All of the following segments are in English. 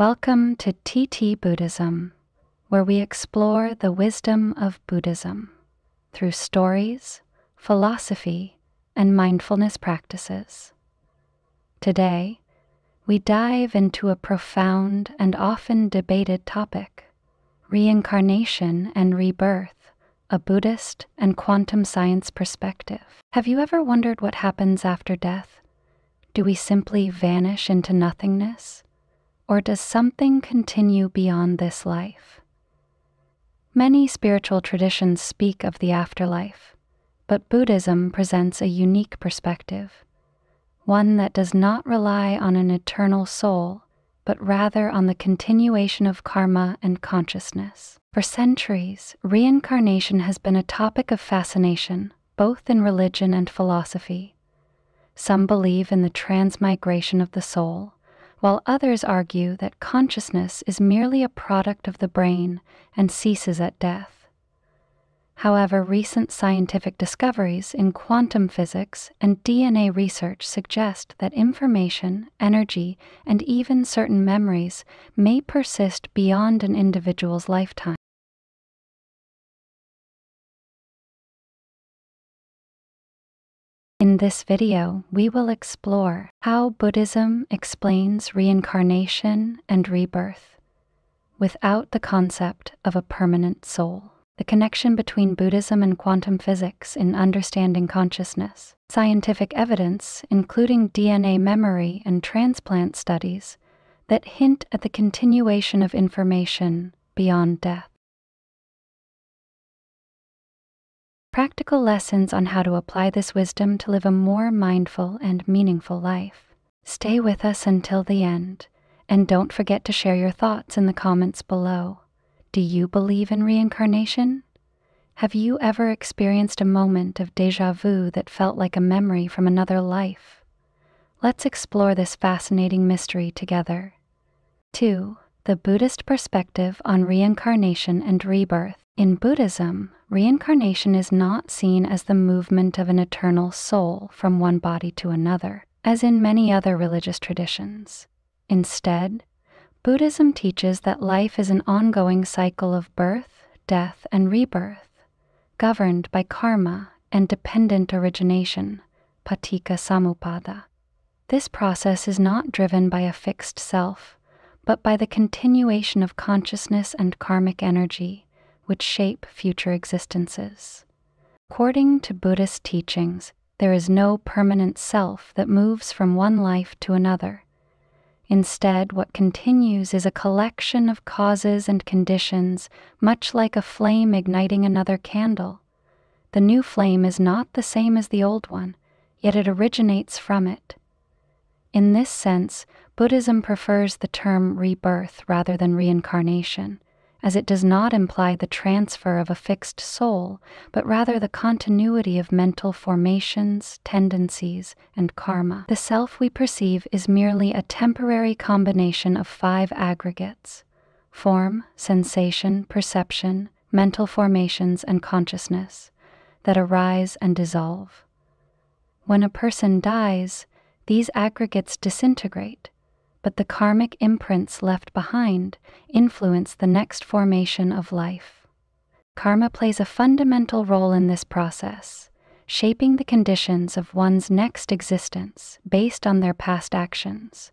Welcome to TT-Buddhism, where we explore the wisdom of Buddhism through stories, philosophy, and mindfulness practices. Today, we dive into a profound and often debated topic: reincarnation and rebirth, a Buddhist and quantum science perspective. Have you ever wondered what happens after death? Do we simply vanish into nothingness? Or does something continue beyond this life? Many spiritual traditions speak of the afterlife, but Buddhism presents a unique perspective, one that does not rely on an eternal soul, but rather on the continuation of karma and consciousness. For centuries, reincarnation has been a topic of fascination, both in religion and philosophy. Some believe in the transmigration of the soul, while others argue that consciousness is merely a product of the brain and ceases at death. However, recent scientific discoveries in quantum physics and DNA research suggest that information, energy, and even certain memories may persist beyond an individual's lifetime. In this video, we will explore how Buddhism explains reincarnation and rebirth without the concept of a permanent soul, the connection between Buddhism and quantum physics in understanding consciousness, scientific evidence, including DNA memory and transplant studies, that hint at the continuation of information beyond death. Practical lessons on how to apply this wisdom to live a more mindful and meaningful life. Stay with us until the end, and don't forget to share your thoughts in the comments below. Do you believe in reincarnation? Have you ever experienced a moment of déjà vu that felt like a memory from another life? Let's explore this fascinating mystery together. 2. The Buddhist perspective on reincarnation and rebirth. In Buddhism, reincarnation is not seen as the movement of an eternal soul from one body to another, as in many other religious traditions. Instead, Buddhism teaches that life is an ongoing cycle of birth, death, and rebirth, governed by karma and dependent origination, paticca samuppada. This process is not driven by a fixed self, but by the continuation of consciousness and karmic energy, which shape future existences. According to Buddhist teachings, there is no permanent self that moves from one life to another. Instead, what continues is a collection of causes and conditions, much like a flame igniting another candle. The new flame is not the same as the old one, yet it originates from it. In this sense, Buddhism prefers the term rebirth rather than reincarnation, as it does not imply the transfer of a fixed soul, but rather the continuity of mental formations, tendencies, and karma. The self we perceive is merely a temporary combination of 5 aggregates: form, sensation, perception, mental formations, and consciousness, that arise and dissolve. When a person dies, these aggregates disintegrate, but the karmic imprints left behind influence the next formation of life. Karma plays a fundamental role in this process, shaping the conditions of one's next existence based on their past actions.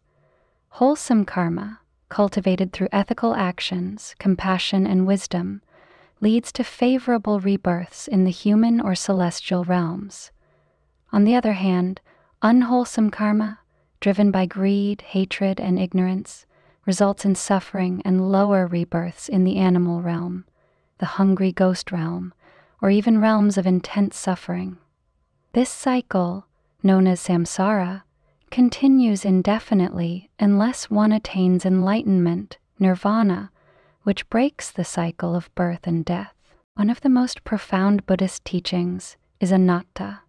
Wholesome karma, cultivated through ethical actions, compassion, and wisdom, leads to favorable rebirths in the human or celestial realms. On the other hand, unwholesome karma, driven by greed, hatred, and ignorance, results in suffering and lower rebirths in the animal realm, the hungry ghost realm, or even realms of intense suffering. This cycle, known as samsara, continues indefinitely unless one attains enlightenment, nirvana, which breaks the cycle of birth and death. One of the most profound Buddhist teachings is anatta,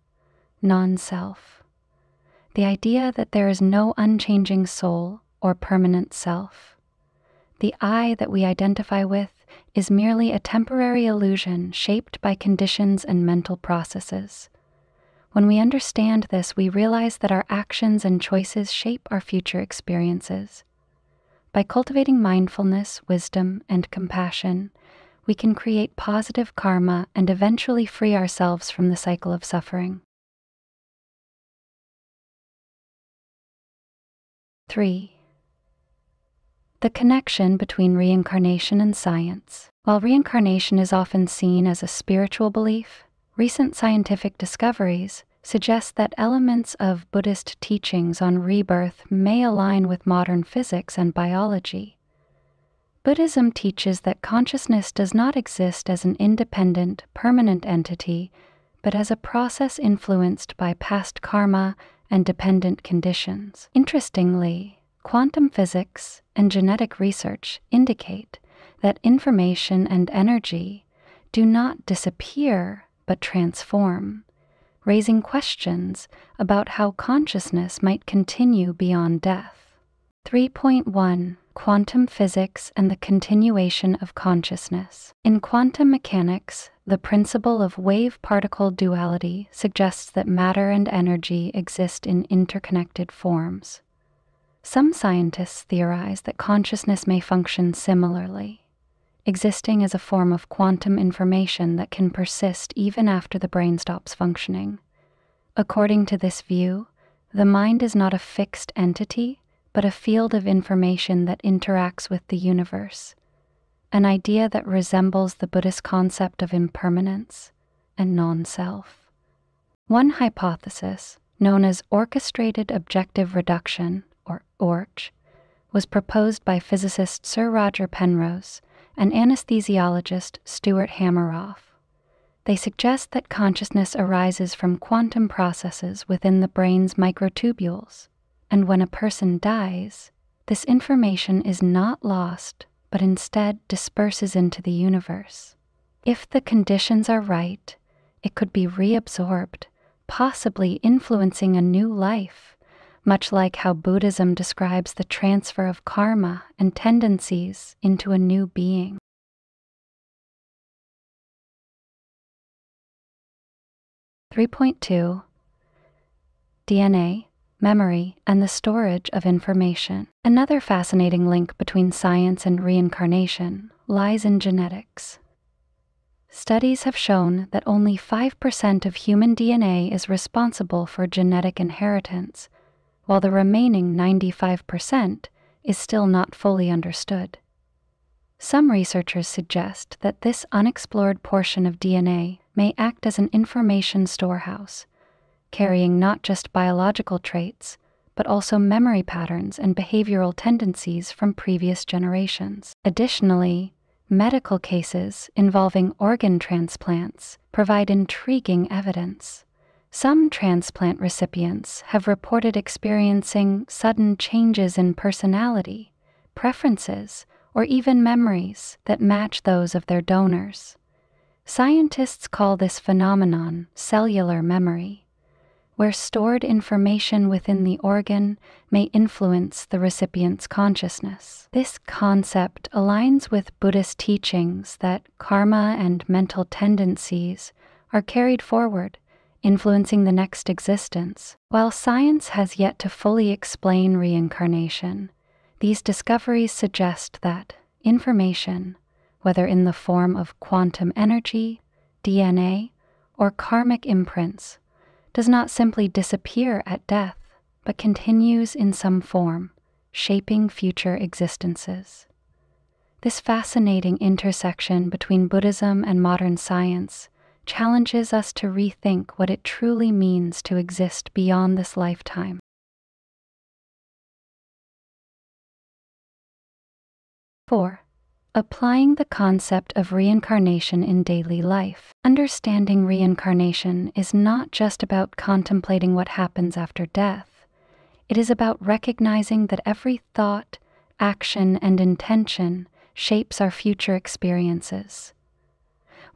non-self. The idea that there is no unchanging soul or permanent self. The I that we identify with is merely a temporary illusion shaped by conditions and mental processes. When we understand this, we realize that our actions and choices shape our future experiences. By cultivating mindfulness, wisdom, and compassion, we can create positive karma and eventually free ourselves from the cycle of suffering. 3. The connection between reincarnation and science. While reincarnation is often seen as a spiritual belief, recent scientific discoveries suggest that elements of Buddhist teachings on rebirth may align with modern physics and biology. Buddhism teaches that consciousness does not exist as an independent, permanent entity, but as a process influenced by past karma and dependent conditions. Interestingly, quantum physics and genetic research indicate that information and energy do not disappear but transform, raising questions about how consciousness might continue beyond death. 3.1 Quantum Physics and the Continuation of Consciousness. In quantum mechanics, the principle of wave-particle duality suggests that matter and energy exist in interconnected forms. Some scientists theorize that consciousness may function similarly, existing as a form of quantum information that can persist even after the brain stops functioning. According to this view, the mind is not a fixed entity, but a field of information that interacts with the universe, an idea that resembles the Buddhist concept of impermanence and non-self. One hypothesis, known as orchestrated objective reduction, or ORC, was proposed by physicist Sir Roger Penrose and anesthesiologist Stuart Hameroff. They suggest that consciousness arises from quantum processes within the brain's microtubules, and when a person dies, this information is not lost, but instead disperses into the universe. If the conditions are right, it could be reabsorbed, possibly influencing a new life, much like how Buddhism describes the transfer of karma and tendencies into a new being. 3.2 DNA, Memory, and the Storage of Information. Another fascinating link between science and reincarnation lies in genetics. Studies have shown that only 5% of human DNA is responsible for genetic inheritance, while the remaining 95% is still not fully understood. Some researchers suggest that this unexplored portion of DNA may act as an information storehouse, carrying not just biological traits, but also memory patterns and behavioral tendencies from previous generations. Additionally, medical cases involving organ transplants provide intriguing evidence. Some transplant recipients have reported experiencing sudden changes in personality, preferences, or even memories that match those of their donors. Scientists call this phenomenon cellular memory, where stored information within the organ may influence the recipient's consciousness. This concept aligns with Buddhist teachings that karma and mental tendencies are carried forward, influencing the next existence. While science has yet to fully explain reincarnation, these discoveries suggest that information, whether in the form of quantum energy, DNA, or karmic imprints, does not simply disappear at death, but continues in some form, shaping future existences. This fascinating intersection between Buddhism and modern science challenges us to rethink what it truly means to exist beyond this lifetime. 4. Applying the concept of reincarnation in daily life. Understanding reincarnation is not just about contemplating what happens after death. It is about recognizing that every thought, action, and intention shapes our future experiences.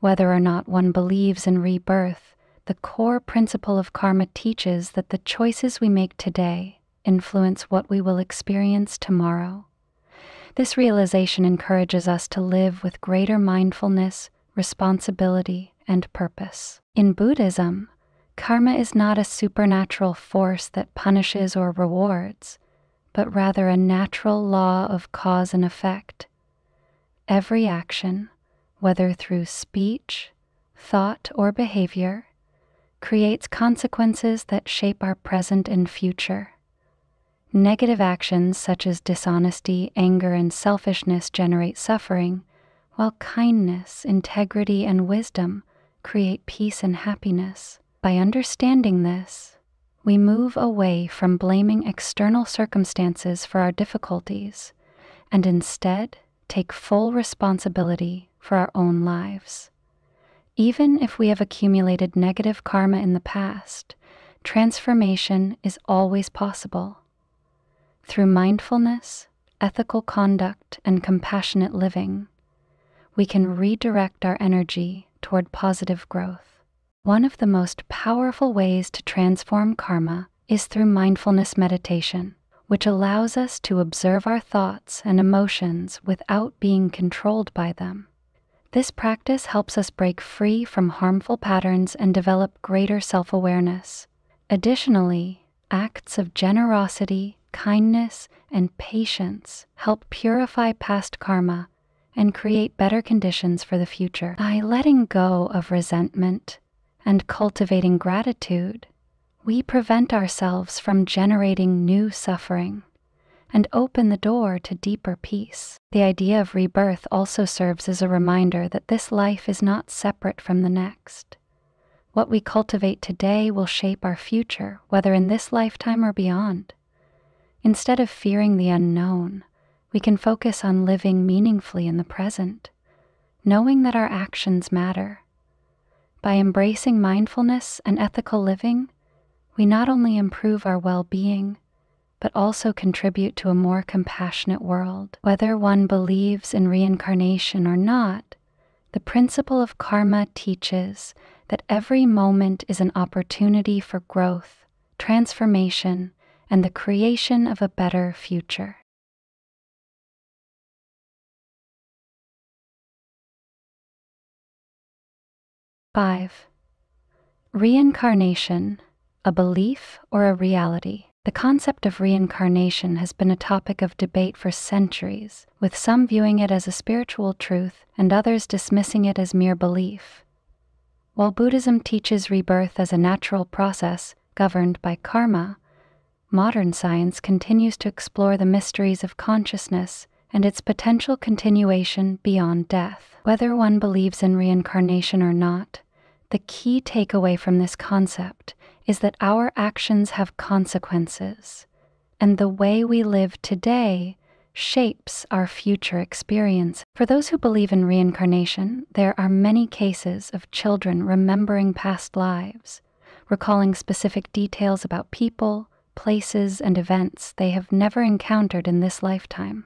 Whether or not one believes in rebirth, the core principle of karma teaches that the choices we make today influence what we will experience tomorrow. This realization encourages us to live with greater mindfulness, responsibility, and purpose. In Buddhism, karma is not a supernatural force that punishes or rewards, but rather a natural law of cause and effect. Every action, whether through speech, thought, or behavior, creates consequences that shape our present and future. Negative actions such as dishonesty, anger, and selfishness generate suffering, while kindness, integrity, and wisdom create peace and happiness. By understanding this, we move away from blaming external circumstances for our difficulties and instead take full responsibility for our own lives. Even if we have accumulated negative karma in the past, transformation is always possible. Through mindfulness, ethical conduct, and compassionate living, we can redirect our energy toward positive growth. One of the most powerful ways to transform karma is through mindfulness meditation, which allows us to observe our thoughts and emotions without being controlled by them. This practice helps us break free from harmful patterns and develop greater self-awareness. Additionally, acts of generosity, kindness, and patience help purify past karma and create better conditions for the future. By letting go of resentment and cultivating gratitude, we prevent ourselves from generating new suffering and open the door to deeper peace. The idea of rebirth also serves as a reminder that this life is not separate from the next. What we cultivate today will shape our future, whether in this lifetime or beyond. Instead of fearing the unknown, we can focus on living meaningfully in the present, knowing that our actions matter. By embracing mindfulness and ethical living, we not only improve our well-being, but also contribute to a more compassionate world. Whether one believes in reincarnation or not, the principle of karma teaches that every moment is an opportunity for growth, transformation, and the creation of a better future. Five, reincarnation, a belief or a reality? The concept of reincarnation has been a topic of debate for centuries, with some viewing it as a spiritual truth and others dismissing it as mere belief. While Buddhism teaches rebirth as a natural process governed by karma, modern science continues to explore the mysteries of consciousness and its potential continuation beyond death. Whether one believes in reincarnation or not, the key takeaway from this concept is that our actions have consequences, and the way we live today shapes our future experience. For those who believe in reincarnation, there are many cases of children remembering past lives, recalling specific details about people, places, and events they have never encountered in this lifetime.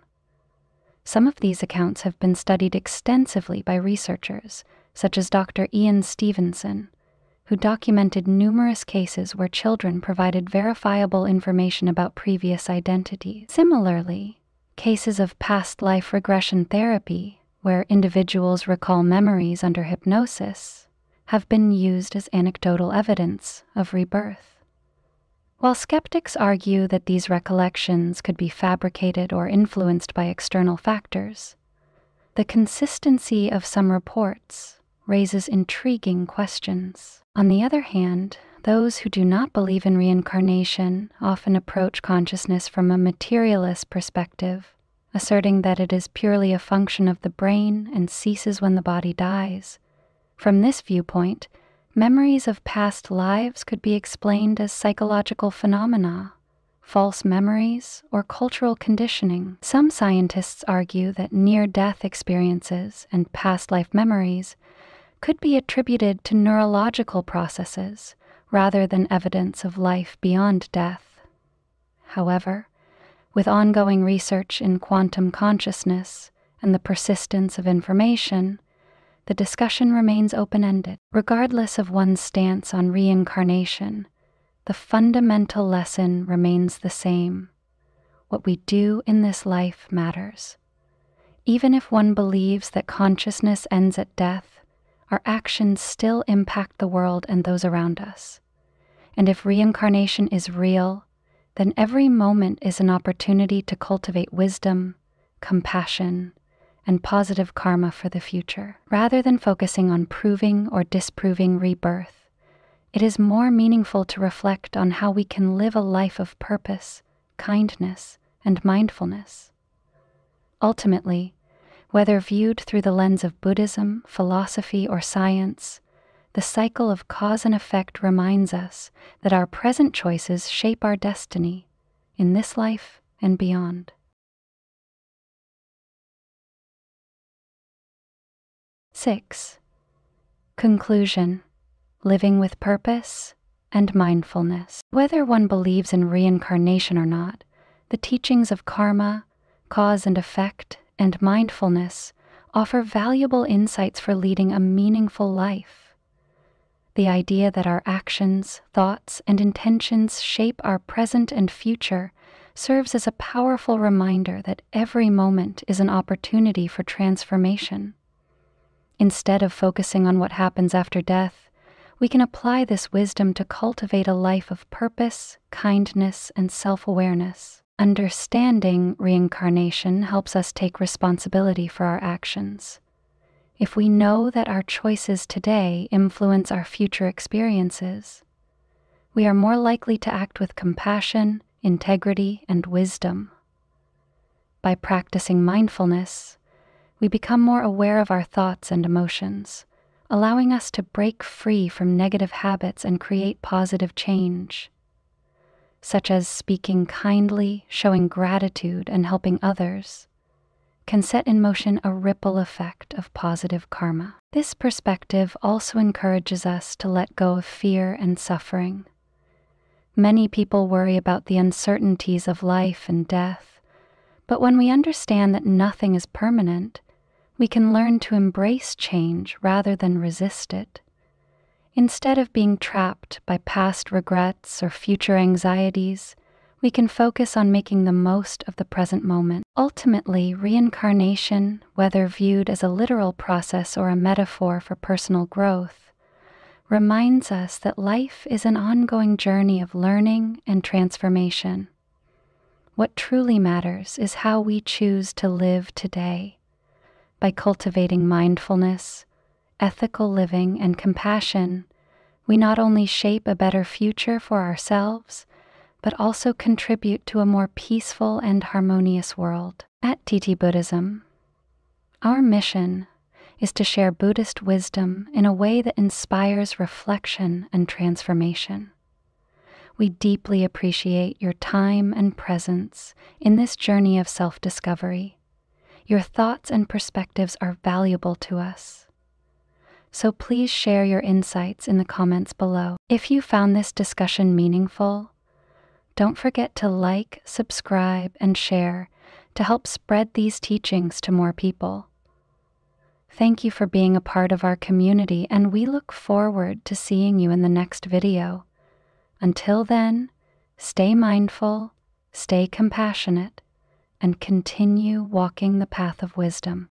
Some of these accounts have been studied extensively by researchers, such as Dr. Ian Stevenson, who documented numerous cases where children provided verifiable information about previous identities. Similarly, cases of past life regression therapy, where individuals recall memories under hypnosis, have been used as anecdotal evidence of rebirth. While skeptics argue that these recollections could be fabricated or influenced by external factors, the consistency of some reports raises intriguing questions. On the other hand, those who do not believe in reincarnation often approach consciousness from a materialist perspective, asserting that it is purely a function of the brain and ceases when the body dies. From this viewpoint, memories of past lives could be explained as psychological phenomena, false memories, or cultural conditioning. Some scientists argue that near-death experiences and past life memories could be attributed to neurological processes rather than evidence of life beyond death. However, with ongoing research in quantum consciousness and the persistence of information, the discussion remains open-ended. Regardless of one's stance on reincarnation, the fundamental lesson remains the same. What we do in this life matters. Even if one believes that consciousness ends at death, our actions still impact the world and those around us. And if reincarnation is real, then every moment is an opportunity to cultivate wisdom, compassion, and positive karma for the future. Rather than focusing on proving or disproving rebirth, it is more meaningful to reflect on how we can live a life of purpose, kindness, and mindfulness. Ultimately, whether viewed through the lens of Buddhism, philosophy, or science, the cycle of cause and effect reminds us that our present choices shape our destiny in this life and beyond. 6. Conclusion: living with purpose and mindfulness. Whether one believes in reincarnation or not, the teachings of karma, cause and effect, and mindfulness offer valuable insights for leading a meaningful life. The idea that our actions, thoughts, and intentions shape our present and future serves as a powerful reminder that every moment is an opportunity for transformation. Instead of focusing on what happens after death, we can apply this wisdom to cultivate a life of purpose, kindness, and self-awareness. Understanding reincarnation helps us take responsibility for our actions. If we know that our choices today influence our future experiences, we are more likely to act with compassion, integrity, and wisdom. By practicing mindfulness, we become more aware of our thoughts and emotions, allowing us to break free from negative habits and create positive change, such as speaking kindly, showing gratitude, and helping others, can set in motion a ripple effect of positive karma. This perspective also encourages us to let go of fear and suffering. Many people worry about the uncertainties of life and death, but when we understand that nothing is permanent, we can learn to embrace change rather than resist it. Instead of being trapped by past regrets or future anxieties, we can focus on making the most of the present moment. Ultimately, reincarnation, whether viewed as a literal process or a metaphor for personal growth, reminds us that life is an ongoing journey of learning and transformation. What truly matters is how we choose to live today. By cultivating mindfulness, ethical living, and compassion, we not only shape a better future for ourselves, but also contribute to a more peaceful and harmonious world. At TT-Buddhism, our mission is to share Buddhist wisdom in a way that inspires reflection and transformation. We deeply appreciate your time and presence in this journey of self-discovery. Your thoughts and perspectives are valuable to us. So please share your insights in the comments below. If you found this discussion meaningful, don't forget to like, subscribe, and share to help spread these teachings to more people. Thank you for being a part of our community, and we look forward to seeing you in the next video. Until then, stay mindful, stay compassionate, and continue walking the path of wisdom.